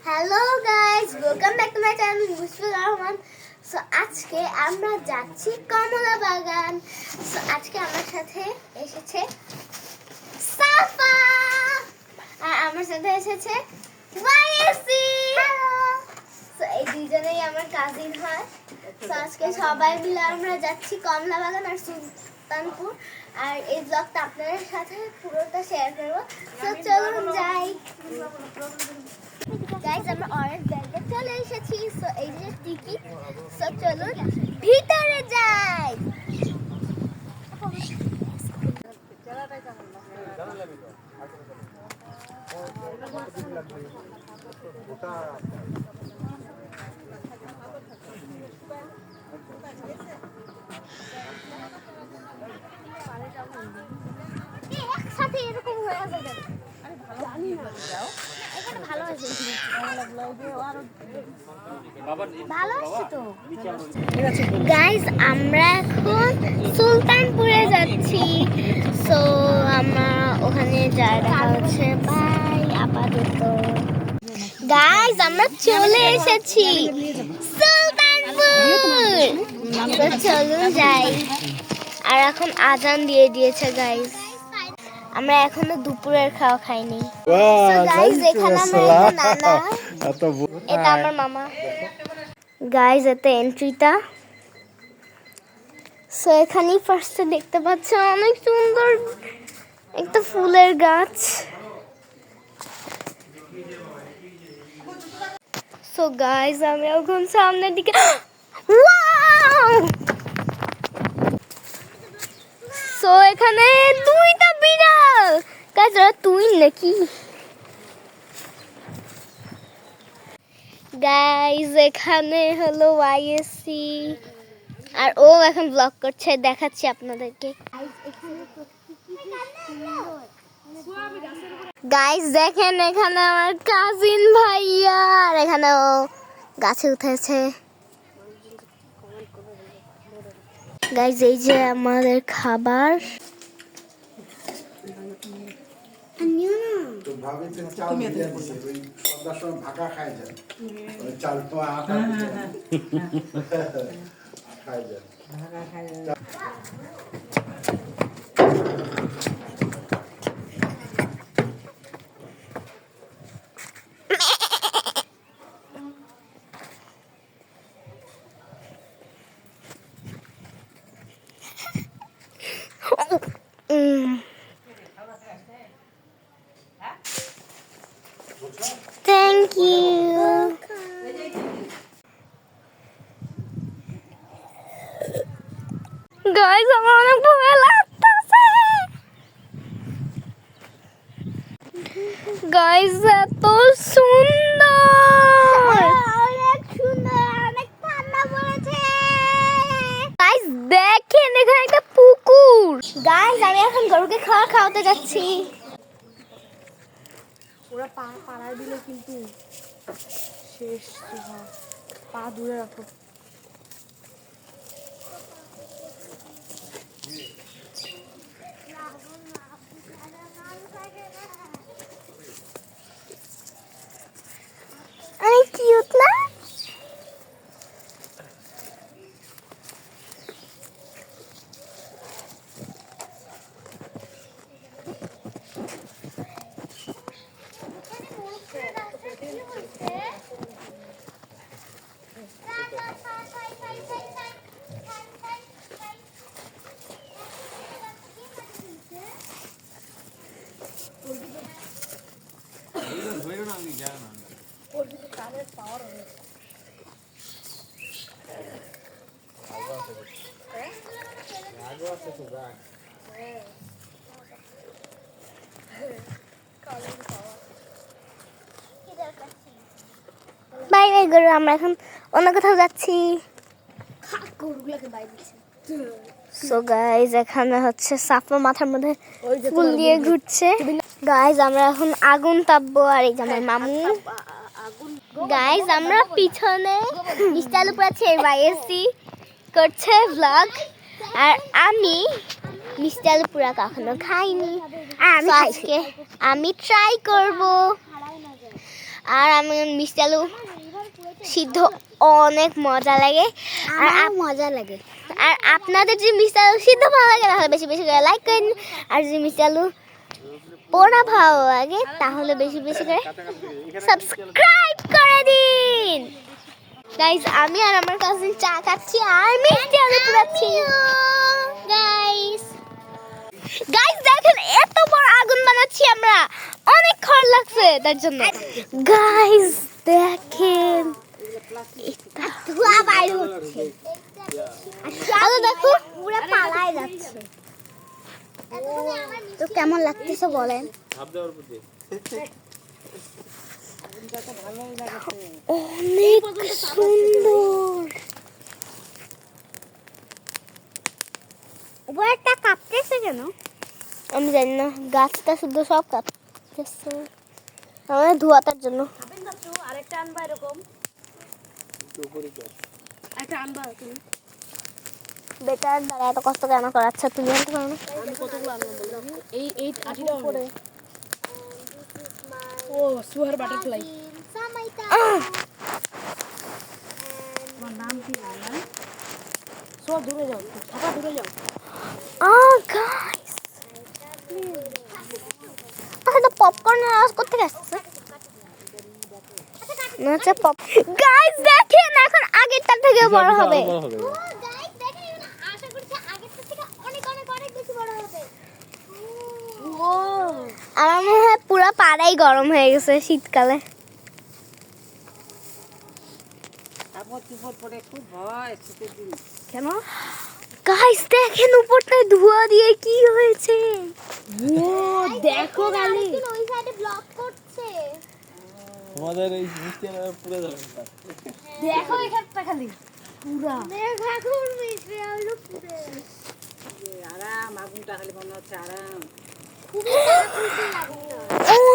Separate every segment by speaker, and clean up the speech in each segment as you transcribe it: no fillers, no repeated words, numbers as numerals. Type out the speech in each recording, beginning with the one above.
Speaker 1: Hello guys, welcome back to my channel Mushfiqur Rahman. So আজকে আমরা যাচ্ছি কমলা বাগান। সো আজকে আমার সাথে এসেছে সাফা আর আমার সাথে এসেছে ওয়াইএসি। হ্যালো। সো এই দুইজনেই আমার কাজিন হয়। সো আজকে সবাই মিলে আমরা যাচ্ছি কমলা বাগান আর সুলতানপুর। আর এই ব্লগটা আপনাদের সাথে পুরোটা শেয়ার করবো। সো চলুন যাই। গাইস, আমরা অরেঞ্জ ব্যাংকে চলে এসেছি। সো এই যে টিকিট। সো চলুন ভিতরে যাই। একসাথে এরকম হয়ে যাবে। জানি না, এখানে ভালো আছে। ভালো আছে তো গাইস। আমরা এখন সুলতানপুরে যাচ্ছি। সো আমরা ওখানে যাই, দেখা হচ্ছে। বাই। আপাতত গাইস আমরা চলে এসেছি সুলতানপুর। তো চলুন যাই। আর এখন আজান দিয়ে দিয়েছে গাইস। আমরা এখনো দুপুরের খাওয়া খাইনি। গাইস এখানে আমার নানা, এটা আমার মামা। গাইস এতে এন্ট্রিটা। সো এখানে ফার্স্টে দেখতে পাচ্ছ অনেক সুন্দর একটা ফুলের গাছ। সো গাইস আমি এখন সামনের দিকে, ওয়াও! সো এখানে দুইটা বিড়াল। গাইস ওরা তুই নাকি? গাইস এখানে হলো ওয়াইএসসি আর ও এখন ব্লগ করছে, দেখাচ্ছি আপনাদেরকে। গাইস দেখেন এখানে আমার কাজিন ভাইয়া, আর এখানে ও গাছে উঠেছে। গাইস এই যে আমাদের খাবার। Thank you. Guys, আমার অনেক ভয় লাগতেছে। Guys, এত সুন্দর, অনেক সুন্দর, অনেক ঠান্ডা পড়েছে। Guys দেখেন এখানে একটা পুকুর। Guys আমি এখন গরুকে খাওয়া খাওয়াতে যাচ্ছি।
Speaker 2: ওরা পাড়ায় দিলে কিন্তু শেষ। পা দূরে রাখো।
Speaker 1: অনেক কিউট না? বাই বাই গরু, আমরা এখন অন্য কোথাও যাচ্ছি। সো গাইজ এখানে হচ্ছে সাফা মাথার মধ্যে ফুল দিয়ে ঘুরছে। গাইজ আমরা এখন আগুন তাপবো। আর এই যে আমার মামু। গাইজ আমরা পিছনে স্টাইল উপর আছে, ওয়াইএসসি করছে ব্লগ। আর আমি মিষ্টি আলু পুরা কখনো খাইনি। আজকে আমি ট্রাই করব। আর আমি মিষ্টি আলু সিদ্ধ অনেক মজা লাগে। আর মজা লাগে। আর আপনাদের যদি মিষ্টি আলু সিদ্ধ ভালো লাগে তাহলে বেশি বেশি করে লাইক করেন, আর যদি মিষ্টি আলু পোড়া ভালো লাগে তাহলে বেশি বেশি করে সাবস্ক্রাইব করে দিন। গাইস আমি আর আমার কাজিন চা খাচ্ছি আর মিষ্টি আলু পোড়াচ্ছি। গাইস গাইস দেখেন এত বড় আগুন বানাচ্ছি আমরা, অনেক খড় লাগছে তার জন্য। গাইস দেখেন ধোঁয়া বাইর হচ্ছে, আলো দেখো পুরো পালাই যাচ্ছে। তো কেমন লাগতেছে বলেন? অনেক সুন্দর। উপরটা কাঁপতেছে কেন আমি জানি না, গাছটা শুদ্ধ সব কাঁপতেছে আমাদের ধোঁয়াটার জন্য।
Speaker 2: আরেকটা আনবা এরকম একটা আনবা তুমি।
Speaker 1: বেটার দ্বারা এত কষ্ট কেন করাচ্ছে, তুমি আনতে পারো না?
Speaker 2: আমি কতগুলো আনলাম বলো? এই আটিটা উপরে। ও সুহার বাটারফ্লাই। তোমার নাম কি জানো? সব দূরে যাও, সবাই দূরে যাও।
Speaker 1: গাইস তাহলে পপকর্নের আওয়াজ করতে আসছে না? আচ্ছা পপ গাইস দেখেন এখন আগেরটার থেকে বড় হবে। গাইস দেখেন আশা করছি আগেরটার থেকে অনেক অনেক অনেক বেশি বড় হবে। ও আমার মনে হয় পুরো পাড়াই গরম হয়ে গেছে শীতকালে।
Speaker 2: কেন?
Speaker 1: গাইস দেখেন উপরটায় ধোঁয়া দিয়ে কি হয়েছে।
Speaker 2: ও দেখো গালি
Speaker 1: ওই সাইডে ব্লক করছে।
Speaker 3: তোমাদের এই মিষ্টি আলু পুরো যাবে।
Speaker 2: দেখো এখানটা খালি পুরা
Speaker 1: দেখো মিষ্টি আলু পুরো
Speaker 4: আরাম, আগুনটা খালি মনে হচ্ছে আরাম।
Speaker 1: খুবই তাড়াতাড়ি আগুনটা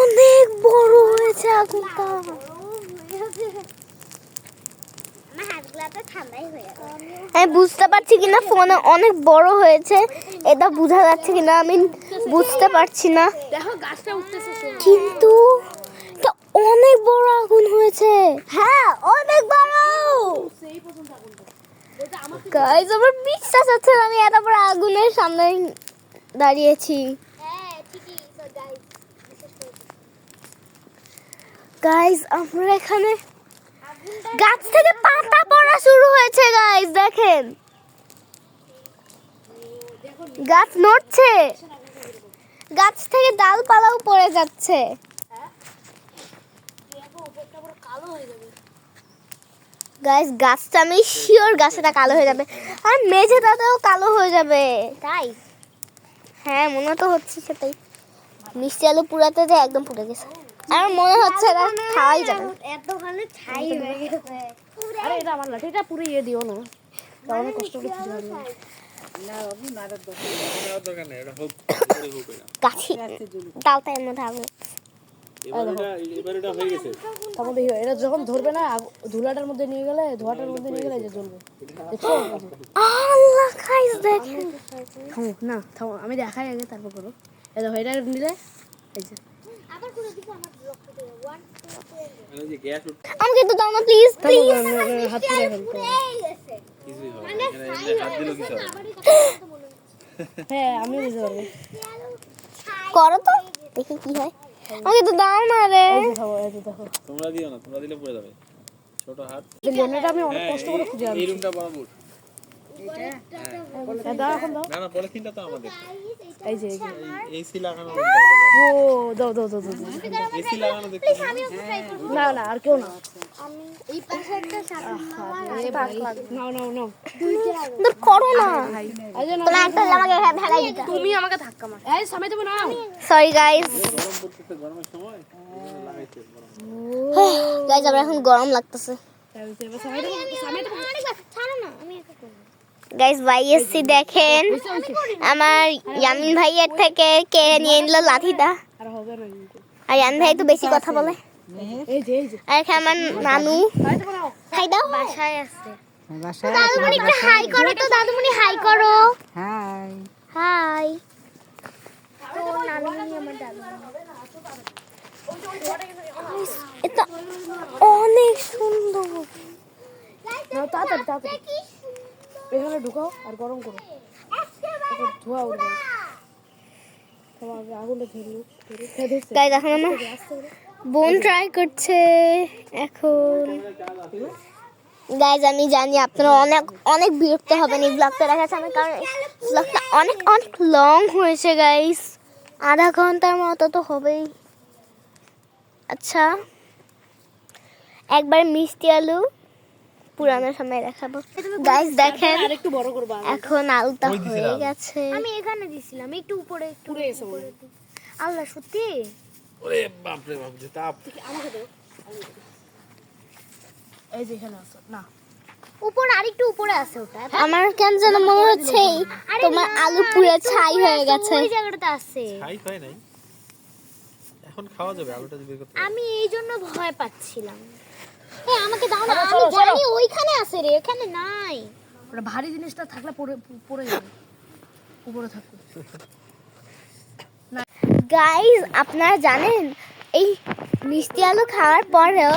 Speaker 1: অনেক বড় হয়েছে আগুনটা। আমি বুঝতে পারছি কিনা ফোনে অনেক বড় হয়েছে, এটা বোঝা যাচ্ছে কিনা আমি বুঝতে পারছি না,
Speaker 2: দেখো গাছটা উঠতেছে।
Speaker 1: কিন্তু এটা অনেক বড় আগুন হয়েছে। হ্যাঁ অনেক বড়।
Speaker 2: সেই পর্যন্ত আগুনটা এটা আমার
Speaker 1: গাইস আমার বিশ্বাস হচ্ছে না আমি এত বড় আগুনের সামনে দাঁড়িয়েছি। হ্যাঁ ঠিকই তো গাইস বিশ্বাস করুন। গাইস আমরা এখানে গাছ থেকে পাতা পড়া শুরু হয়েছে। গাইস দেখেন গাছ নড়ছে, গাছ থেকে ডালপালাও পড়ে যাচ্ছে। গাইস গাছটা আমি শিওর গাছটা কালো হয়ে যাবে আর মেঝেটাতেও কালো হয়ে যাবে। তাই হ্যাঁ মনে তো হচ্ছে সেটাই। মিষ্টি আলু পুরাতে যে একদম পুড়ে গেছে আর মনে হচ্ছে না খাওয়াই যাবে। এতখানি ছাই হয়ে গেছে।
Speaker 2: আরে এটা আমার লাঠি, এটা পুরো ইয়ে দিও না, অনেক কষ্ট করে খুঁজে পাবো
Speaker 4: না বাবু, নাড়ার দরকার নেই।
Speaker 3: নেওয়ার দরকার নেই, এটা হোক করে হোক এটা।
Speaker 1: গাছি ডালটা এর মধ্যে আগুন।
Speaker 3: এবার এটা হয়ে গেছে।
Speaker 2: তারপর দেখো এটা যখন ধরবে না ধুলাটার মধ্যে নিয়ে গেলে, ধোঁয়াটার মধ্যে নিয়ে গেলে যে জ্বলবে। দেখছো?
Speaker 1: আল্লাহ গাইস দেখেন
Speaker 2: থামো না, থামো আমি দেখাই আগে তারপর করো। এই দেখো এটা নিলে এই যে
Speaker 1: আবার পুরো দিকে আমার রক্ত দিয়ে 1 2
Speaker 3: মানে যে গ্যাস উঠছে
Speaker 1: আমাকে একটু দাও না প্লিজ প্লিজ।
Speaker 2: হাত পুড়ে ফেলতে।
Speaker 3: কিছুই হবে না, এখানে হাত দিলেও কিছু হবে না।
Speaker 2: হ্যাঁ আমি বুঝতে পারবো।
Speaker 1: করো তো দেখি কি হয়। আমাকে একটু দাও না রে।
Speaker 2: এই যে দেখো, এই যে দেখো
Speaker 3: তোমরা দিও না, তোমরা দিলে পড়ে যাবে। ছোট হাত।
Speaker 2: এই জন্যটা আমি অনেক কষ্ট করে খুঁজে
Speaker 3: এই
Speaker 2: আনছি।
Speaker 3: রুমটা বরাবর।
Speaker 2: হ্যাঁ, দাও এখন দাও।
Speaker 3: না না পলিথিনটা তো আমাদের।
Speaker 2: এই যে এই যে
Speaker 3: এসি লাগানো
Speaker 2: ও দাও দাও দাও দাও দাও।
Speaker 3: এসি লাগানো দেখতে
Speaker 2: না না আর কেউ না।
Speaker 1: এই পাশে একটা
Speaker 2: নাও নাও নাও।
Speaker 1: তোর করো না।
Speaker 2: এই যে নাও।
Speaker 1: তোমরা একটা আমাকে ভেড়াই দিতে।
Speaker 2: তুমি আমাকে ধাক্কা মার। এই সময় তুমি নাও।
Speaker 1: Sorry guys.
Speaker 3: গরম পড়তেছে, গরমের সময় লাগাইছে গরম।
Speaker 1: গাইস আমার এখন গরম লাগতেছে।
Speaker 2: এবার সময়
Speaker 1: ছাড়ো না আমি একা করব। গাইস ভাইএসসি দেখেন আমার ইয়ামিন ভাইয়ের থেকে কে নিয়ে নিল লাঠিটা।
Speaker 2: আর হবে না কিন্তু।
Speaker 1: আর ইয়ামিন ভাই তো বেশি কথা বলে।
Speaker 2: এই যে এই যে
Speaker 1: আর এখানে আমার নানু
Speaker 2: এই তো নাও।
Speaker 1: হাই দাও। বাসায় আছে।
Speaker 4: বাসায়
Speaker 1: দাদুমণি একটু হাই করো তো, দাদুমণি হাই করো।
Speaker 4: হাই।
Speaker 1: হাই। তো নানুমণি আমার দাদু। এটা অনেক সুন্দর।
Speaker 2: নাও তাড়াতাড়ি তাড়াতাড়ি এখানে ঢুকাও আর গরম করো, তারপর ধোয়া উঠবে। তোমার আগুনটা ধরলো খেয়ে দিচ্ছে।
Speaker 1: গাইস এখন আমার বোন ট্রাই করছে এখন। গাইস আমি জানি আপনারা অনেক অনেক বিরক্ত হবেন এই ব্লগটা দেখার সময়, কারণ ব্লগটা অনেক অনেক লং হয়েছে গাইস, আধা ঘন্টার মতো তো হবেই। আচ্ছা একবার মিষ্টি আলু পুরানো সময় দেখাবো। গাইস দেখেন
Speaker 2: আর একটু বড় করবা।
Speaker 1: এখন আলুটা হয়ে গেছে।
Speaker 5: আমি এখানে দিছিলাম একটু উপরে একটু
Speaker 2: পুড়ে গেছে মনে হয়।
Speaker 5: আল্লাহ সত্যি
Speaker 3: ওরে বাপ রে বাপ যে তাপ।
Speaker 2: আমাকে দাও। এই যে এখানে আছে না,
Speaker 5: উপর আরেকটু উপরে আছে ওটা।
Speaker 1: আমার কেন যেন মনে হচ্ছে তোমার আলু পুরো ছাই হয়ে গেছে।
Speaker 5: ওই জায়গাটাতে আছে।
Speaker 3: খাই হয় নাই, এখন খাওয়া যাবে। আলুটা বের করতে হবে।
Speaker 5: আমি এই জন্য ভয় পাচ্ছিলাম। এই আমাকে দাও না,
Speaker 2: চলো,
Speaker 5: আমি
Speaker 2: চলো,
Speaker 5: জানি ওইখানে আছে রে, এখানে নাই।
Speaker 2: ওটা ভারী জিনিসটা থাকলে পড়ে যাবে, উপরে থাকবে।
Speaker 1: গাইস আপনারা জানেন এই মিষ্টি আলু খাওয়ার পরেও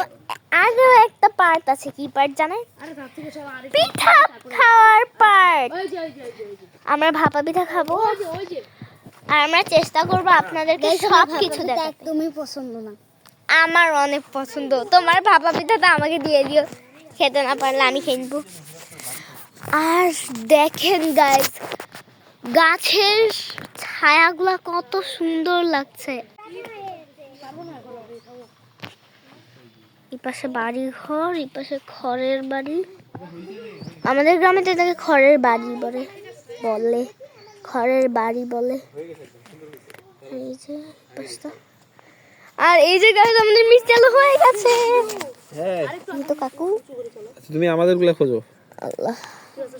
Speaker 1: আরো একটা পার্ট আছে। কি পার্ট জানেন?
Speaker 2: আরে তার থেকে চলো আরে
Speaker 1: পিঠা খাওয়ার পার্ট।
Speaker 2: ওই যে ওই যে ওই যে ওই যে
Speaker 1: আমরা ভাপা পিঠা খাবো
Speaker 2: ওই যে
Speaker 1: আর আমরা চেষ্টা করবো আপনাদেরকে সব কিছু দেখাতে।
Speaker 5: একদমই পছন্দ না।
Speaker 1: আমার অনেক পছন্দ। তোমার ভাপা পিঠাটা আমাকে দিয়ে দিও, খেতে না পারলে আমি খেয়ে নিবো। আর দেখেন গাইস গাছের ছায়াগুলা কত সুন্দর লাগছে। এই পাশে বাড়ি ঘর, এই পাশে খড়ের বাড়ি। আমাদের গ্রামে তো এটাকে খড়ের বাড়ি বলে খড়ের বাড়ি বলে। এই যে পাশটা। আর এই যে গাছ আমাদের মিষ্টি আলু হয়ে গেছে।
Speaker 3: হ্যাঁ
Speaker 1: তুমি তো কাকু।
Speaker 3: আচ্ছা, তুমি আমাদেরগুলা খোঁজো।
Speaker 1: আল্লাহ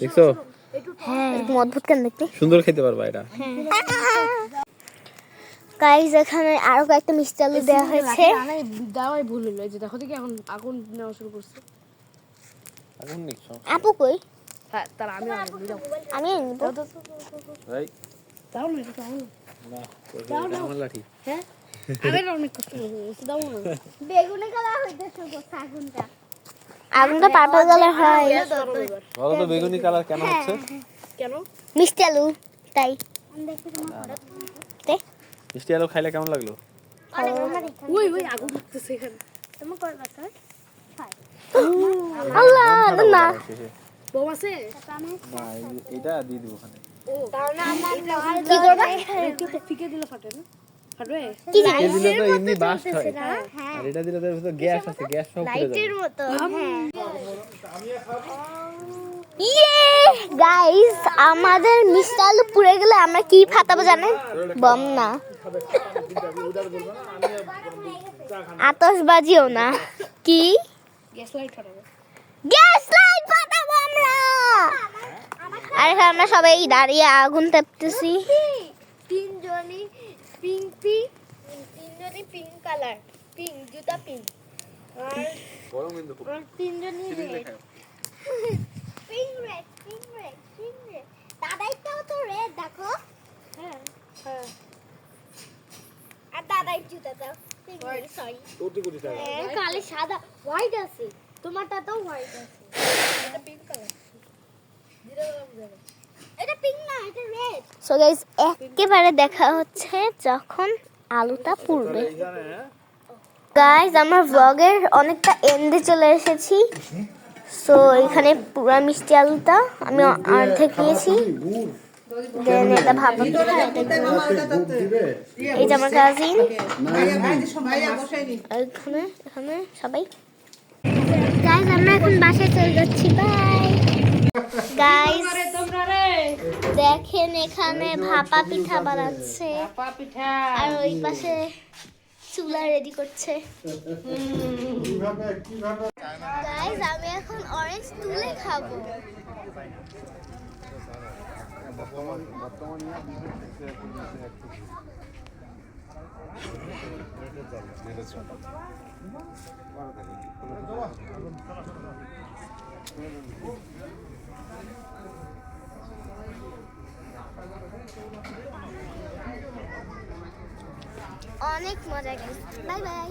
Speaker 3: দেখছো
Speaker 1: হ্যাঁ এরকম অদ্ভুত কেন দেখতে।
Speaker 3: সুন্দর খেতে পারবা এটা।
Speaker 1: গাইস এখানে আরো কয়েকটা মিষ্টি আলু দেওয়া হয়েছে।
Speaker 2: আনাই দেওয়াই ভুল হলো। এই যে দেখো দেখি এখন আগুন নেওয়া শুরু করছে।
Speaker 3: আগুন নেই সব
Speaker 1: আপু কই?
Speaker 2: হ্যাঁ তার আমি দাও
Speaker 1: আমি নিব।
Speaker 3: ভাই।
Speaker 2: দাও না, এটা দাও না।
Speaker 3: না এটা আমার লাঠি।
Speaker 2: হ্যাঁ আরে অনেক কষ্ট হয়েছে, দাও না।
Speaker 1: বেগুনি কালার হইতে শুরু করছে আগুনটা। আগুনটা পার্পল কালার হয়।
Speaker 3: বলো তো বেগুনি কালার কেন হচ্ছে?
Speaker 2: কেন?
Speaker 1: মিষ্টি আলু তাই। তে
Speaker 3: মিষ্টি আলু খাইলে কেমন লাগলো?
Speaker 2: ওই ওই আগুন উঠতেছে এখানে।
Speaker 1: তুমি করবা স্যার? আল্লাহ না
Speaker 3: শেষে।
Speaker 2: বউ আছে?
Speaker 3: না এটা দিয়ে দিব ওখানে।
Speaker 1: কি করবা?
Speaker 2: একটু তো ফিকে দিলে ফাটে না? ফাটবে?
Speaker 1: কি
Speaker 3: এটা দিলে তো এমনি বাস্ট হয়। আর এটা দিলে তো এর ভিতর গ্যাস আছে, গ্যাস সব পুড়ে যাবে।
Speaker 1: মতো ইয়ে গাইস আমাদের মিষ্টি আলু পুড়ে গেলে আমরা কি ফাটাবো জানেন? বম না, আতশবাজিও না। কি?
Speaker 2: গ্যাস লাইট ফাটাবে।
Speaker 1: গ্যাস লাইট ফাটাবো আমরা। আর এখানে আমরা সবাই দাঁড়িয়ে আগুন তাপতেছি।
Speaker 5: তিনজনই পিঙ্ক কালার, পিঙ্ক জুতা পিঙ্ক। আর
Speaker 3: গরম কিন্তু খুব।
Speaker 5: তিনজনই রেড।
Speaker 1: পিঙ্ক রেড দাদাইটাও তো রেড দেখো।
Speaker 5: হ্যাঁ
Speaker 1: আর দাদাই জুতাটা পিঙ্ক সরি।
Speaker 3: কোটি কোটি টাকা।
Speaker 5: কালে সাদা হোয়াইট আছে, তোমারটা তো হোয়াইট আছে। এটা পিঙ্ক কালার।
Speaker 1: এটা পিঙ্ক না, এটা রেড। সো গাইস একেবারে দেখা হচ্ছে যখন আলুটা পুড়বে। গাইস আমরা ব্লগের অনেকটা এন্ডে চলে এসেছি। সো এখানে পুরা মিষ্টি আলুটা আমি অর্ধেক নিয়েছি। দেন এটা ভাপা পিঠা, এই যে আমার কাজিন, এখানে এখানে সবাই। গাইস আমরা এখন বাসায় চলে যাচ্ছি, বাই। গাইস দেখেন এখানে ভাপা পিঠা বানাচ্ছে আর ওই পাশে চুলা রেডি করছে। গাইস আমি এখন অরেঞ্জ তুলে খাবো। অনেক মজা গাইস। Bye bye.